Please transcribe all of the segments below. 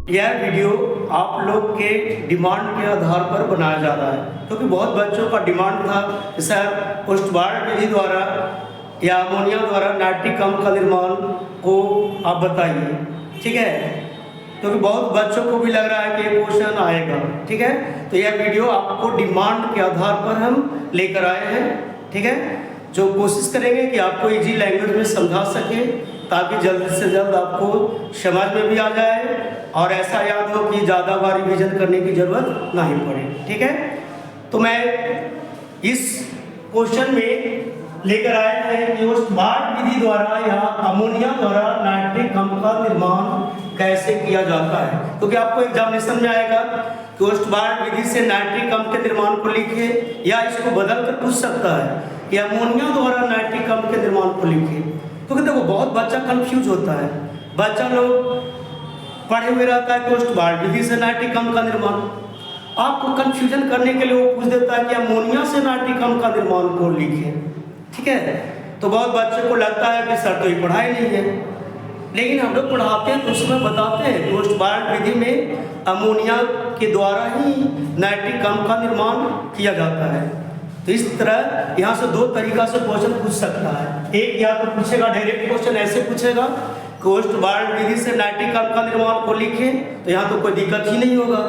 यह वीडियो आप लोग के डिमांड के आधार पर बनाया जा रहा है, क्योंकि बहुत बच्चों का डिमांड था कि सर पोस्टबार्ड विधि द्वारा या अमोनिया द्वारा नाइट्रिक अम्ल का निर्माण को आप बताइए। ठीक है, क्योंकि बहुत बच्चों को भी लग रहा है कि क्वेश्चन आएगा। ठीक है, तो यह वीडियो आपको डिमांड के आधार पर हम लेकर आए हैं। ठीक है, जो कोशिश करेंगे कि आपको इजी लैंग्वेज में समझा सके, ताकि जल्द से जल्द आपको समझ में भी आ जाए और ऐसा याद हो कि ज़्यादा बार रिवीजन करने की ज़रूरत नहीं पड़े। ठीक है, तो मैं इस क्वेश्चन में लेकर आए हैं कि पोस्टबार्ड विधि द्वारा या अमोनिया द्वारा नाइट्रिक अम्ल का निर्माण कैसे किया जाता है। क्योंकि आपको एग्जामिनेशन में आएगा कि पोस्टबार्ड विधि से नाइट्रिक अम्ल के निर्माण को लिखिए, या इसको बदल कर पूछ सकता है कि अमोनिया द्वारा नाइट्रिक अम्ल के निर्माण को लिखिए। क्योंकि देखो बहुत बच्चा कंफ्यूज होता है, बच्चा लोग पढ़े हुए रहता है पोस्टबार्ड विधि से नाइट्रिक अम्ल का निर्माण, आपको कंफ्यूजन करने के लिए वो पूछ देता है कि अमोनिया से नाइट्रिक अम्ल का निर्माण को लिखे। ठीक है, तो बहुत बच्चे को लगता है कि सर तो ये पढ़ाई नहीं है, लेकिन हम लोग पढ़ाते हैं तो उसमें बताते हैं पोस्टबार्ड विधि में अमोनिया के द्वारा ही नाइट्रिक अम्ल का निर्माण किया जाता है। तो इस तरह यहाँ से दो तरीका से क्वेश्चन पूछ सकता है। एक या तो पूछेगा डायरेक्ट क्वेश्चन ऐसे पूछेगा पोस्टबार्ड विधि से नाइट्रिक अम्ल का निर्माण को लिखें, तो यहाँ तो कोई दिक्कत ही नहीं होगा।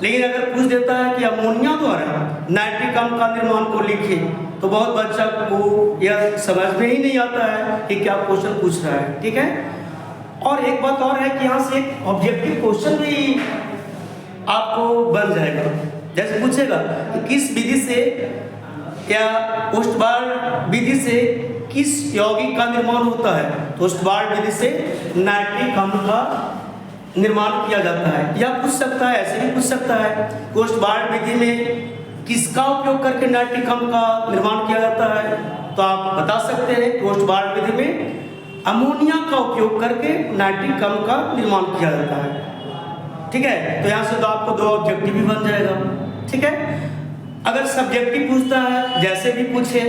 लेकिन अगर पूछ देता है कि अमोनिया द्वारा नाइट्रिक अम्ल का निर्माण को लिखें, तो बहुत बच्चा को यह समझ में ही नहीं आता है कि क्या क्वेश्चन पूछ रहा है। ठीक है, और एक बात और है कि यहाँ से एक ऑब्जेक्टिव क्वेश्चन भी आपको बन जाएगा। जैसे पूछेगा कि किस विधि से या पोस्टबार्ड विधि से किस यौगिक का निर्माण होता है। पोस्टबार्ड विधि से नाइट्रिक अम्ल का निर्माण किया जाता है, या पूछ सकता है ऐसे भी पूछ सकता है पोस्टबार्ड विधि में किसका उपयोग करके नाइट्रिक अम्ल का निर्माण किया जाता है। तो आप बता सकते हैं पोस्टबार्ड विधि में अमोनिया का उपयोग करके नाइट्रिक अम्ल का निर्माण किया जाता है। ठीक है, तो यहाँ से तो आपको दो ऑब्जेक्टिव भी बन जाएगा। ठीक है, अगर सब्जेक्टिव पूछता है जैसे भी पूछे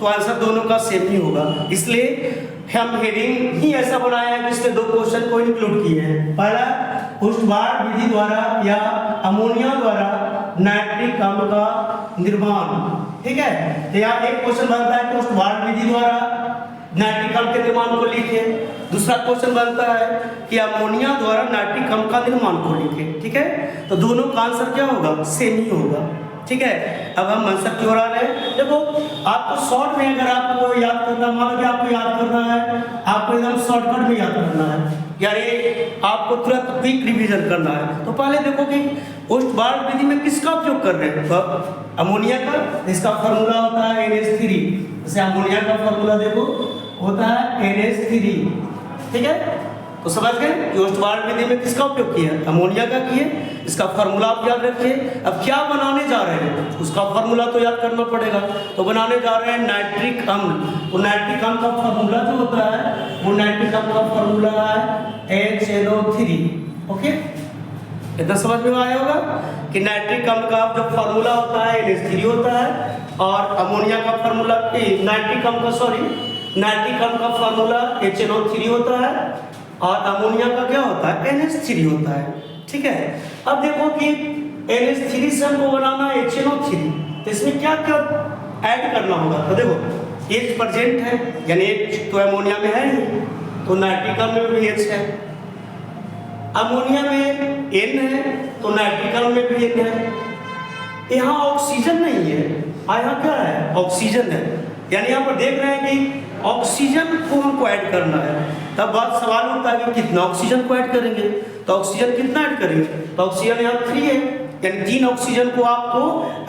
तो आंसर दोनों का सेम ही होगा, इसलिए हम हेडिंग ही ऐसा बनाया है जिसमें दो क्वेश्चन को इंक्लूड किए हैं। पहला पोस्टबार्ड विधि द्वारा या अमोनिया द्वारा नाइट्रिक अम्ल का निर्माण। ठीक है, तो यहाँ एक क्वेश्चन बनता है पोस्टबार्ड विधि द्वारा नाइट्रिक अम्ल के निर्माण को लिखे, दूसरा क्वेश्चन बनता है कि अमोनिया द्वारा नाइट्रिक अम्ल का निर्माण को लिखे। ठीक है, तो दोनों का आंसर क्या होगा, सेम ही होगा। ठीक है, अब हम आंसर की ओर आ रहे हैं। देखो आपको शॉर्ट में अगर आपको याद करना, मान लो कि आपको याद करना है, आपको एकदम शॉर्टकट में याद करना है, यानी आपको तुरंत क्विक रिवीजन करना है, तो पहले देखो कि पोस्टबार्ड विधि में किसका उपयोग कर रहे हैं। तो अमोनिया का, इसका फार्मूला होता है NH3। जैसे अमोनिया का फार्मूला देखो होता है NH3। ठीक है, तो समझ गए पोस्टबार्ड विधि में किसका उपयोग किया, अमोनिया का किए। इसका फार्मूला आप याद रखिए। अब क्या बनाने जा रहे हैं उसका फार्मूला तो याद करना पड़ेगा। तो बनाने जा रहे हैं नाइट्रिक अम्ल। तो नाइट्रिक अम्ल का फार्मूला जो होता है वो नाइट्रिक अम्ल का फार्मूला है HNO3। ओके, इतना समझ में आया होगा कि नाइट्रिक अम्ल का जो फार्मूला होता है NH3 होता है, और अमोनिया का फार्मूला नाइट्रिक अम्ल का फार्मूला HNO3 होता है, और अमोनिया का क्या होता है NH3 होता है। ठीक है, अब देखो कि NH3 से हमको बनाना है HNO3, तो इसमें क्या क्या ऐड करना होगा। तो देखो H प्रेजेंट है, यानी H तो अमोनिया में है ही, तो नाइट्रिक अम्ल में भी H है। अमोनिया में N है, तो नाइट्रिक अम्ल में भी N है। यहाँ ऑक्सीजन नहीं है, यहाँ क्या है, ऑक्सीजन है। यानी यहाँ पर देख रहे हैं कि ऑक्सीजन को हमको ऐड करना है। तब बात सवाल उठता है कि कितना ऑक्सीजन को ऐड करेंगे। तो ऑक्सीजन कितना ऐड करेंगे, तो ऑक्सीजन यहाँ 3 है, यानी 3 ऑक्सीजन को आपको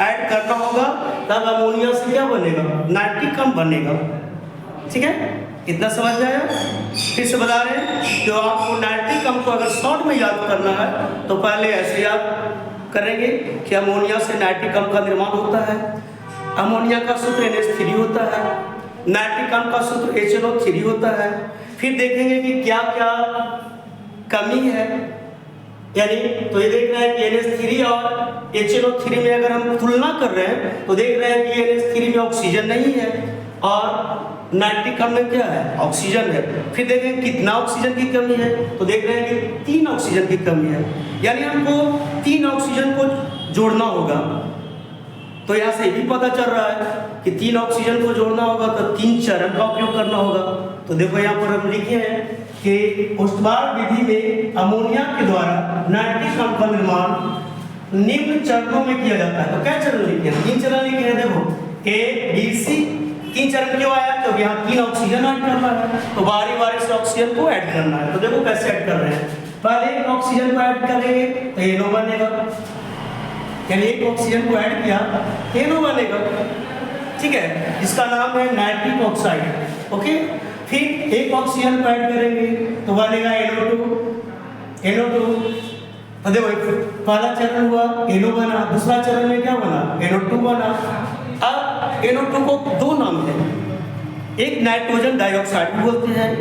ऐड करना होगा, तब अमोनिया से क्या बनेगा, नाइट्रिक अम्ल बनेगा। ठीक है, इतना समझ में आया। फिर से बता रहे हैं, जो आपको नाइट्रिक अम्ल को अगर शॉर्ट में याद करना है तो पहले ऐसे याद करेंगे कि अमोनिया से नाइट्रिक अम्ल का निर्माण होता है। अमोनिया का सूत्र NH3 होता है, नाइट्रिक अम्ल का सूत्र HNO3 होता है। फिर देखेंगे कि क्या क्या कमी है, यानी तो ये देख रहे हैं कि NH3 और HNO3 में अगर हम तुलना कर रहे हैं तो देख रहे हैं कि NH3 में ऑक्सीजन नहीं है और नाइट्रिक अम्ल में क्या है, ऑक्सीजन है। फिर देखें कितना ऑक्सीजन की कमी है, तो देख रहे हैं कि 3 ऑक्सीजन की कमी है, यानी हमको 3 ऑक्सीजन को जोड़ना होगा। तो यहाँ से भी पता चल रहा है कि 3 ऑक्सीजन को जोड़ना होगा तो 3 चरण का उपयोग करना होगा। तो देखो यहाँ पर हम लिखे हैं कि उष्मार विधि में अमोनिया के द्वारा नाइट्रिक अम्ल का निर्माण निम्न चरणों में किया जाता है। तो क्या चरण लिखे हैं, 3 चरण लिखे हैं। देखो A B C, 3 चरण क्यों आया, क्योंकि यहाँ 3 ऑक्सीजन ऐड करना है, तो बारी बारी से ऑक्सीजन को ऐड करना है। तो देखो कैसे ऐड कर रहे हैं, पहले एक ऑक्सीजन को ऐड करेंगे तो NO बनेगा, यानी एक ऑक्सीजन को ऐड किया NO बनेगा, ठीक है, इसका नाम है नाइट्रिक ऑक्साइड। ओके, फिर एक ऑक्सीजन को ऐड करेंगे तो बनेगा NO2। तो देखो पहला चरण हुआ NO बना, दूसरा चरण में क्या बना, NO2 बना। अब NO2 को 2 नाम है, एक नाइट्रोजन डाइऑक्साइड भी बोलते हैं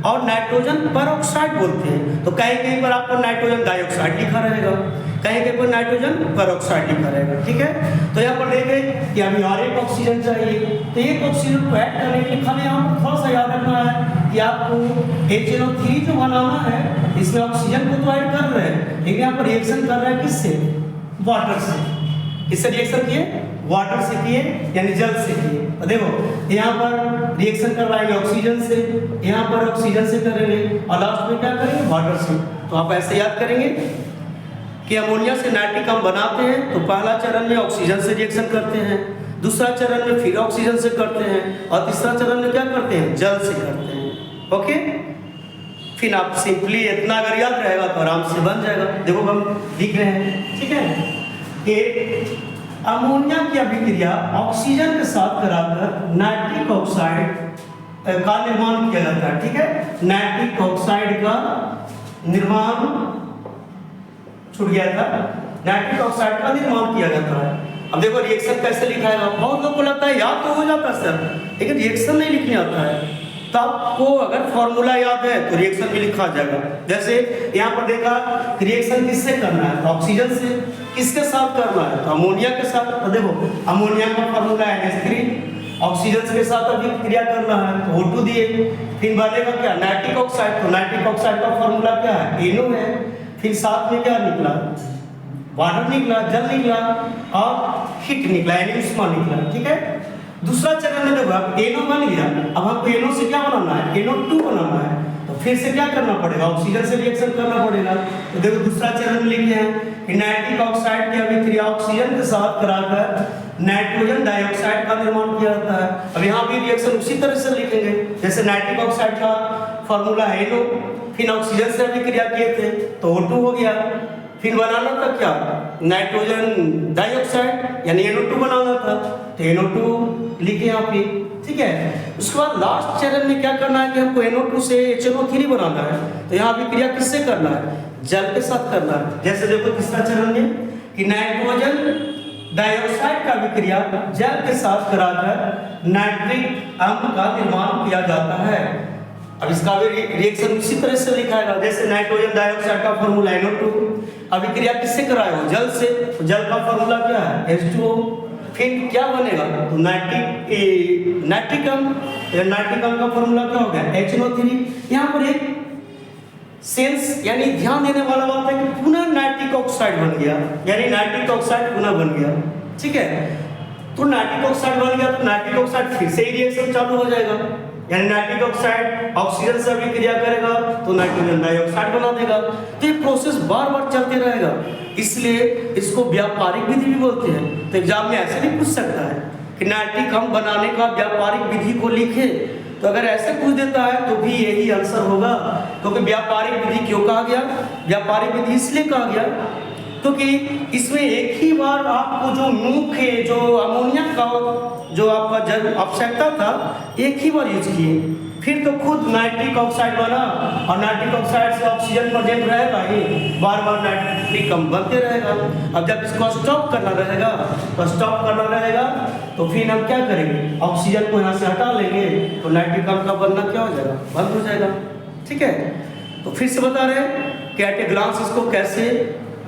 और नाइट्रोजन परऑक्साइड बोलते हैं। तो कहीं कहीं पर आपको नाइट्रोजन डाइऑक्साइड लिखा रहेगा, कहीं कहीं पर नाइट्रोजन परऑक्साइड लिखा रहेगा, ठीक है। तो यहाँ पर देखें कि अभी और एक ऑक्सीजन चाहिए, तो एक ऑक्सीजन को ऐड करने के लिए खाली यहाँ पर थोड़ा सा याद रखना है कि आपको HNO3 जो बनाना है, इसमें ऑक्सीजन को तो ऐड कर रहे हैं, लेकिन यहाँ पर रिएक्शन कर रहे हैं किससे, वाटर से। किससे रिएक्शन किए, वाटर से किए, यानी जल से किए। तो देखो यहाँ पर रिएक्शन करवाएंगे ऑक्सीजन से, यहाँ पर ऑक्सीजन से करेंगे और लास्ट में क्या करेंगे, वाटर से। तो आप ऐसे याद करेंगे कि अमोनिया से नाइट्रिक अम्ल बनाते हैं तो पहला चरण में ऑक्सीजन से रिएक्शन करते हैं, दूसरा चरण में फिर ऑक्सीजन से करते हैं और तीसरा चरण में क्या करते हैं, जल से करते हैं। ओके, फिर आप सिंपली इतना अगर याद रहेगा तो आराम से बन जाएगा। देखो हम लिख रहे हैं, ठीक है, कि अमोनिया की अभिक्रिया ऑक्सीजन के साथ कराकर नाइट्रिक ऑक्साइड का निर्माण किया जाता है, ठीक है। नाइट्रिक ऑक्साइड का निर्माण छूट गया था, नाइट्रिक ऑक्साइड का निर्माण किया जाता है। अब देखो रिएक्शन कैसे लिखा है, बहुत लोग को लगता है याद तो हो जाता है सर, लेकिन रिएक्शन नहीं लिखने आता है। तो आपको अगर फॉर्मूला याद है तो रिएक्शन भी लिखा जाएगा। जैसे यहाँ पर देखा रिएक्शन किससे करना है, ऑक्सीजन से, किसके साथ करना है, तो अमोनिया के साथ। तो देखो अमोनिया का फॉर्मूला है NH3, ऑक्सीजन के साथ अभिक्रिया करना है तो O2 दिए, फिर बनेगा क्या, नाइट्रिक ऑक्साइड। तो नाइट्रिक ऑक्साइड का फॉर्मूला क्या है, NO है, फिर साथ में क्या निकला, वाटर निकला, जल निकला और हीट निकला, यानी उष्मा निकला, ठीक है। दूसरा चरण में देखो अब NO बन गया, अब हमको NO से क्या बनाना है, NO2 बनाना है, तो फिर से क्या करना पड़ेगा, ऑक्सीजन से रिएक्शन करना पड़ेगा। तो देखो दूसरा चरण लिखे हैं कि नाइट्रिक ऑक्साइड की अभिक्रिया ऑक्सीजन के साथ कराकर नाइट्रोजन डाइऑक्साइड का निर्माण किया जाता है। अब यहाँ भी रिएक्शन उसी तरह से लिखेंगे, जैसे नाइट्रिक ऑक्साइड का फॉर्मूला है NO, फिर ऑक्सीजन से अभिक्रिया किए थे तो O2 हो गया, फिर बनाना था क्या, नाइट्रोजन डाइऑक्साइड यानी NO2 बनाना था, तो NO2 लिखे यहाँ पे, ठीक है। उसके बाद लास्ट चरण में क्या करना है कि हमको NO2 से HNO3 बनाना है, तो यहाँ अभिक्रिया किससे करना है, जल के साथ करना है। जैसे देखो तीसरा चरण में कि नाइट्रोजन डाइऑक्साइड का अभिक्रिया जल के साथ कराकर नाइट्रिक अम्ल का निर्माण किया जाता है। अब इसका भी रिएक्शन उसी तरह से लिखा है, जैसे नाइट्रोजन डाइऑक्साइड का फॉर्मूला NO2, अभिक्रिया किससे कराया हो, जल से, तो जल का फॉर्मूला क्या है H2O, फिर क्या बनेगा, तो नाइट्रिक अम्ल, नाइट्रिक अम्ल का फॉर्मूला क्या हो गया HNO3। यहाँ पर एक सेंस यानी ध्यान देने वाला बात है कि पुनः नाइट्रिक ऑक्साइड बन गया, यानी नाइट्रिक ऑक्साइड पुनः बन गया, ठीक है। तो नाइट्रिक ऑक्साइड बन गया तो नाइट्रिक ऑक्साइड फिर से ही रिएक्शन चालू हो जाएगा, यानी नाइट्रिक ऑक्साइड ऑक्सीजन से अभिक्रिया करेगा तो नाइट्रोजन डाइऑक्साइड बना देगा। तो ये प्रोसेस बार बार चलते रहेगा, इसलिए इसको व्यापारिक विधि भी बोलते हैं। तो एग्जाम में ऐसे नहीं पूछ सकता है कि नाइट्रिक अम्ल बनाने का व्यापारिक विधि को लिखे, तो अगर ऐसे पूछ देता है तो भी यही आंसर होगा। क्योंकि व्यापारिक विधि क्यों कहा गया, व्यापारिक विधि इसलिए कहा गया क्योंकि इसमें एक ही बार आपको जो मुख्य जो अमोनिया का जो आपका जल आवश्यकता था एक ही बार यूज किए, फिर तो खुद नाइट्रिक ऑक्साइड बना और नाइट्रिक ऑक्साइड से ऑक्सीजन प्रेजेंट रहेगा ही, बार बार नाइट्रिक अम्ल बनते रहेगा। अब जब इसको स्टॉप करना रहेगा तो स्टॉप करना रहेगा तो फिर हम क्या करेंगे, ऑक्सीजन को यहाँ से हटा लेंगे तो नाइट्रिक अम्ल का बनना क्या हो जाएगा, बंद हो जाएगा, ठीक है। तो फिर से बता रहे हैं कि एट ए ग्लांस इसको कैसे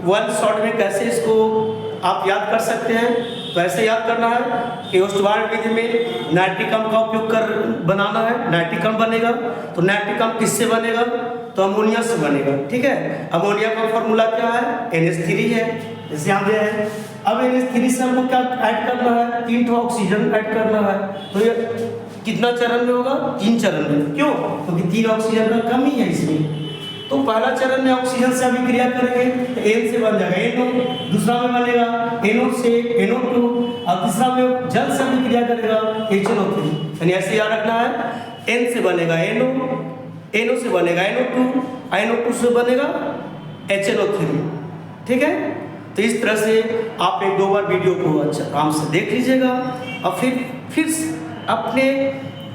वन शॉट में कैसे इसको आप याद कर सकते हैं। तो ऐसे याद करना है कि ओस्टवार्ड विधि में नाइट्रिक अम्ल का उपयोग कर बनाना है, नाइट्रिक अम्ल बनेगा। तो नाइट्रिक अम्ल किससे बनेगा? तो अमोनिया से बनेगा। ठीक है, अमोनिया का फॉर्मूला क्या है? NH3 है, जैसे यहाँ दिया है। अब NH3 से हमको क्या ऐड करना है? 3 ठो ऑक्सीजन ऐड करना है। तो ये कितना चरण में होगा? 3 चरण में। क्यों? क्योंकि 3 ऑक्सीजन का कमी है इसमें। तो पहला चरण में ऑक्सीजन से अभिक्रिया करेंगे तो N से बन जाएगा NO, दूसरा में बनेगा NO से NO2 और तीसरा में जल से अभिक्रिया करेगा HNO3। यानी ऐसे याद रखना है, N से बनेगा NO, NO से बनेगा NO2, NO2 से बनेगा HNO3। ठीक है, तो इस तरह से आप 1-2 बार वीडियो को अच्छा आराम से देख लीजिएगा और फिर अपने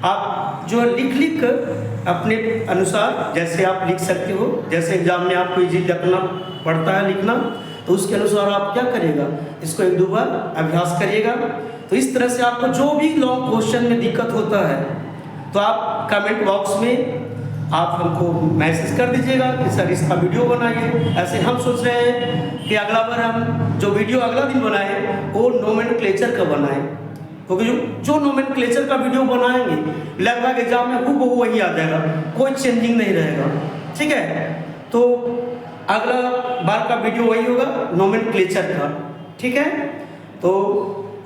आप जो लिख कर अपने अनुसार जैसे आप लिख सकते हो, जैसे एग्जाम में आपको इजी लिखना पड़ता है लिखना, तो उसके अनुसार आप क्या करिएगा, इसको 1-2 बार अभ्यास करिएगा। तो इस तरह से आपको जो भी लॉन्ग क्वेश्चन में दिक्कत होता है तो आप कमेंट बॉक्स में आप हमको मैसेज कर दीजिएगा कि सर इसका वीडियो बनाइए। ऐसे हम सोच रहे हैं कि अगला बार हम जो वीडियो अगला दिन बनाएं वो नोमेनक्लेचर का बनाएं, क्योंकि जो नोमेनक्लेचर का वीडियो बनाएंगे लगभग एग्जाम में खूब वही आ जाएगा, कोई चेंजिंग नहीं रहेगा। ठीक है, तो अगला बार का वीडियो वही होगा नोमेनक्लेचर का। ठीक है, तो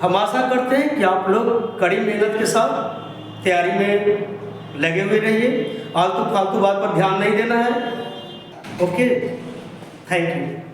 हम आशा करते हैं कि आप लोग कड़ी मेहनत के साथ तैयारी में लगे हुए रहिए, आलतू फालतू बात पर ध्यान नहीं देना है। Okay, thank you.